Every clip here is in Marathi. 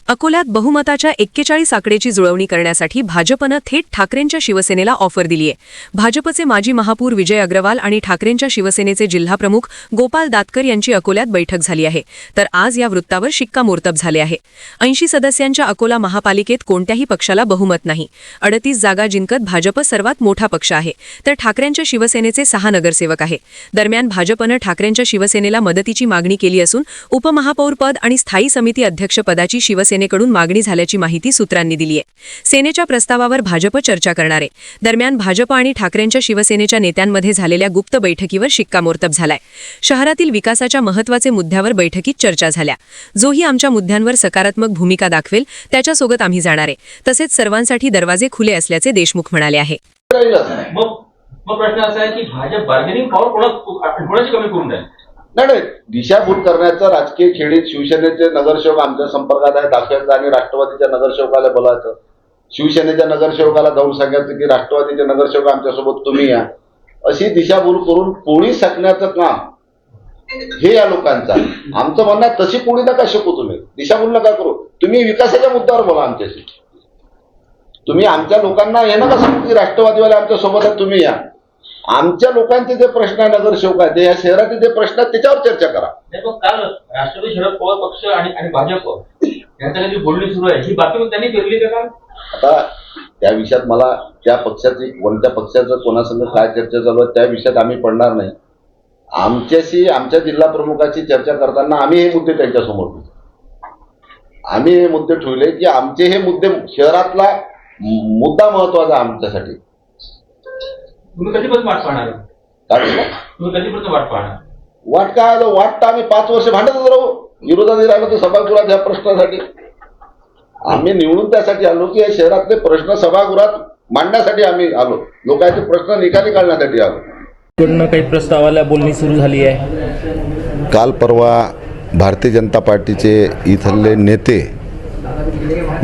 अकोल्यात बहुमताच्या 41 आकड्याची जुळवणी करण्यासाठी भाजपनं थेट ठाकरेंच्या शिवसेनेला ऑफर दिली आहे। भाजपचे माजी महापौर विजय अग्रवाल आणि ठाकरेंच्या शिवसेनेचे जिल्हाप्रमुख गोपाल दातकर यांची अकोल्यात बैठक झाली आहे। तर आज या वृत्तावर शिक्कामोर्तब झाले आहे। 80 सदस्यांच्या अकोला महापालिकेत कोणत्याही पक्षाला बहुमत नाही। 38 जागा जिंकत भाजप सर्वात मोठा पक्ष आहे, तर ठाकरेंच्या शिवसेनेचे 6 नगरसेवक आहे। दरम्यान भाजपनं ठाकरेंच्या शिवसेनेला मदतीची मागणी केली असून उपमहापौरपद आणि स्थायी समिती अध्यक्षपदाची सेनेकडून मागणी झाल्याची माहिती सूत्रांनी दिली आहे। सेनेच्या प्रस्तावावर भाजप चर्चा करणार आहे। दरम्यान भाजप आणि ठाकरेंच्या शिवसेनेच्या नेत्यांमध्ये झालेल्या गुप्त बैठकीवर शिक्कामोर्तब झालाय। शहरातील विकासाच्या महत्त्वाचे मुद्द्यावर बैठकीत चर्चा झाल्या। जोही आमच्या मुद्द्यांवर सकारात्मक भूमिका दाखवेल त्याच्यासोबत आम्ही जाणार आहे। तसेच सर्वांसाठी दरवाजे खुले असल्याचे देशमुख म्हणाले आहे। मग प्रश्न असा आहे की भाजप बार्गेनिंग पॉवर कोणाची कमी करून द्या? नाही, दिशाभूल करण्याचं राजकीय खेळीत शिवसेनेचे नगरसेवक आमच्या संपर्कात आहे, दाखवायचं आणि राष्ट्रवादीच्या नगरसेवकाला बोलायचं, शिवसेनेच्या नगरसेवकाला जाऊन सांगायचं की राष्ट्रवादीचे नगरसेवक आमच्यासोबत तुम्ही या, अशी दिशाभूल करून पोळी सकण्याचं काम हे या लोकांचं आहे। आमचं म्हणणं तशी पोळी नका शकू, तुम्ही दिशाभूल नका करू, तुम्ही विकासाच्या मुद्द्यावर बोला आमच्याशी। तुम्ही आमच्या लोकांना हे नका सांगू की राष्ट्रवादीवाले आमच्या सोबत आहे तुम्ही या। आमच्या लोकांचे जे प्रश्न आहे नगरसेवक आहेत, या शहराचे जे प्रश्न आहेत त्याच्यावर चर्चा करा। काल राष्ट्रवादी शरद पवार पक्ष आणि भाजप यांच्याकडे जी बोलणी सुरू आहे ही बातमी त्यांनी फिरली का? आता त्या विषयात मला त्या पक्षाची कोणत्या पक्षाचं कोणासंग काय चर्चा चालू आहे त्या विषयात आम्ही पडणार नाही। आमच्याशी आमच्या जिल्हा प्रमुखाची चर्चा करताना आम्ही हे मुद्दे त्यांच्यासमोर ठेवले। आम्ही हे मुद्दे ठेवले की आमचे हे मुद्दे शहरातला मुद्दा महत्वाचा आमच्यासाठी। तुम्ही कधीपर्यंत वाट पाहणार? तुम्ही कधीपर्यंत वाट पाहणार? वाट काय वाट तर आम्ही 5 वर्ष भांडतच राहू, विरोधात राहिलो तर सभागृहात या प्रश्नासाठी। आम्ही निवडून त्यासाठी आलो की या शहरातले प्रश्न सभागृहात मांडण्यासाठी आम्ही आलो, लोकांचे प्रश्न निकाली काढण्यासाठी आलो। काही प्रस्तावाला बोलणी सुरू झाली आहे। काल परवा भारतीय जनता पार्टीचे इथले नेते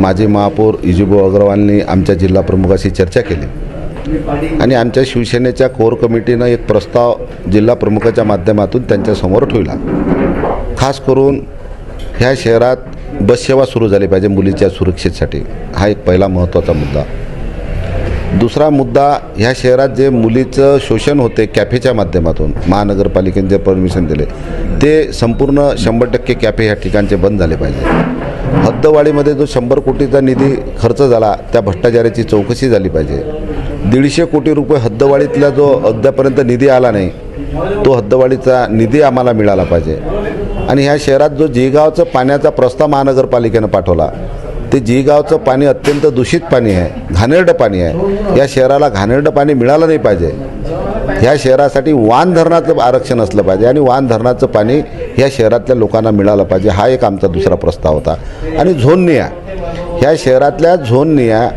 माजी महापौर इजुबू अग्रवालनी आमच्या जिल्हा प्रमुखाशी चर्चा केली आणि आमच्या शिवसेनेच्या कोर कमिटीनं एक प्रस्ताव जिल्हा प्रमुखाच्या माध्यमातून त्यांच्यासमोर ठेवला। खास करून ह्या शहरात बससेवा सुरू झाली पाहिजे मुलीच्या सुरक्षेसाठी, हा एक पहिला महत्त्वाचा मुद्दा। दुसरा मुद्दा, ह्या शहरात जे मुलीचं शोषण होते कॅफेच्या माध्यमातून महानगरपालिकेने जे परमिशन दिले ते संपूर्ण 100% कॅफे ह्या ठिकाणचे बंद झाले पाहिजे। हद्दवाढीमध्ये जो 100 कोटीचा निधी खर्च झाला त्या भ्रष्टाचाराची चौकशी झाली पाहिजे। 150 कोटी रुपये हद्दवाढीतला जो अद्यापर्यंत निधी आला नाही तो हद्दवाढीचा निधी आम्हाला मिळाला पाहिजे। आणि ह्या शहरात जो जिगावचं पाण्याचा प्रस्ताव महानगरपालिकेनं पाठवला ते जिगावचं पाणी अत्यंत दूषित पाणी आहे, घाणेरडं पाणी आहे। या शहराला घाणेरडं पाणी मिळालं नाही पाहिजे। ह्या शहरासाठी वान धरणाचं आरक्षण असलं पाहिजे आणि वान धरणाचं पाणी ह्या शहरातल्या लोकांना मिळालं पाहिजे, हा एक आमचा दुसरा प्रस्ताव होता। आणि झोननिया, ह्या शहरातल्या झोननिया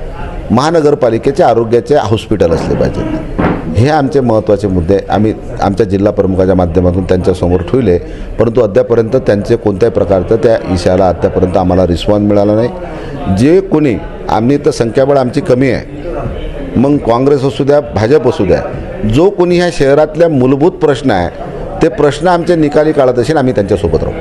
महानगरपालिकेचे आरोग्याचे हॉस्पिटल असले पाहिजे। हे आमचे महत्त्वाचे मुद्दे आम्ही आमच्या जिल्हा प्रमुखाच्या माध्यमातून त्यांच्यासमोर ठेवले, परंतु अद्यापर्यंत त्यांचे कोणत्याही प्रकारचं त्या इशारा अद्यापर्यंत आम्हाला रिस्पॉन्स मिळाला नाही। जे कोणी, आम्ही तर संख्याबळ आमची कमी आहे, मग काँग्रेस असू द्या भाजप असू द्या, जो कोणी ह्या शहरातल्या मूलभूत प्रश्न आहे ते प्रश्न आमचे निकाली काढत असेल आम्ही त्यांच्यासोबत राहू।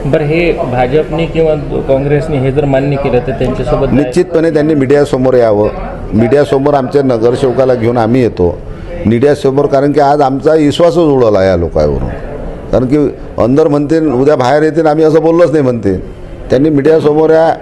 बरं, हे भाजपने किंवा काँग्रेसने हे जर मान्य केलं तर त्यांच्यासोबत निश्चितपणे त्यांनी मीडियासमोर यावं। मीडियासमोर आमच्या नगरसेवकाला घेऊन आम्ही येतो मीडियासमोर, कारण की आज आमचा विश्वासच उडवला या लोकांवरून। कारण की अंदर म्हणतील उद्या बाहेर येतील आम्ही असं बोललोच नाही म्हणते। त्यांनी मीडियासमोर या,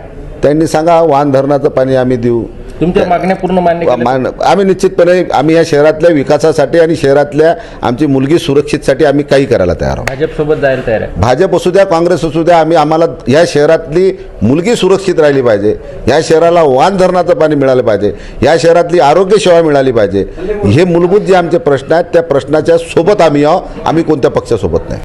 त्यांनी सांगा वाहन धरणाचं पाणी आम्ही देऊ, तुमच्या मागण्या पूर्ण मान्य आम्ही निश्चितपणे आम्ही या शहरातल्या विकासासाठी आणि शहरातल्या आमची मुलगी सुरक्षितसाठी आम्ही काही करायला तयार आहोत। भाजपसोबत जायला तयार आहे, भाजप असू द्या काँग्रेस असू द्या, आम्हाला या शहरातली मुलगी सुरक्षित राहिली पाहिजे, या शहराला वाहन धरणाचं पाणी मिळालं पाहिजे, या शहरातली आरोग्य सेवा मिळाली पाहिजे। हे मूलभूत जे आमचे प्रश्न आहेत त्या प्रश्नाच्या सोबत आम्ही आहोत, आम्ही कोणत्या पक्षासोबत नाही।